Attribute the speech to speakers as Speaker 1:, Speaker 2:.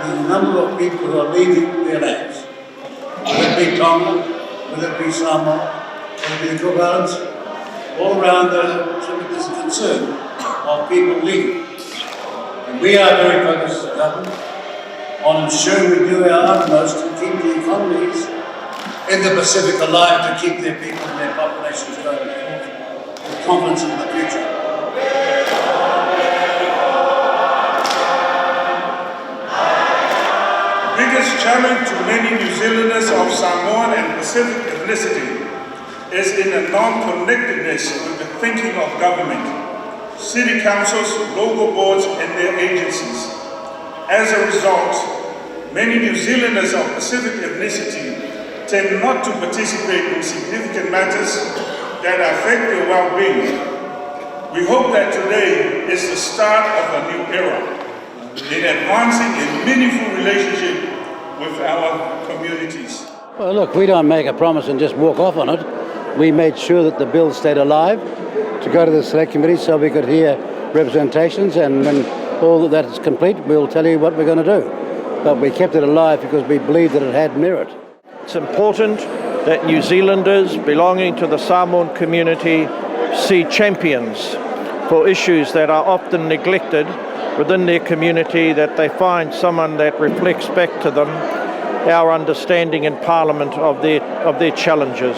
Speaker 1: the number of people who are leaving their lands. Whether it be Tonga, whether it be Samoa, whether it be the Cook Islands, all around there's a concern of people leaving. And we are very focused as a government on ensuring we do our utmost to keep the economies in the Pacific alive, to keep their people and their populations going forward with confidence in the future.
Speaker 2: The biggest challenge to many New Zealanders of Samoan and Pacific ethnicity is in a non-connectedness with the thinking of government, city councils, local boards and their agencies. As a result, many New Zealanders of Pacific ethnicity tend not to participate in significant matters that affect their well-being. We hope that today is the start of a new era in advancing a meaningful relationship with our communities.
Speaker 3: Well, look, we don't make a promise and just walk off on it. We made sure that the bill stayed alive to go to the Select Committee so we could hear representations, and when all that is complete, we'll tell you what we're going to do. But we kept it alive because we believed that it had merit.
Speaker 4: It's important that New Zealanders belonging to the Samoan community see champions for issues that are often neglected within their community, that they find someone that reflects back to them our understanding in Parliament of their challenges.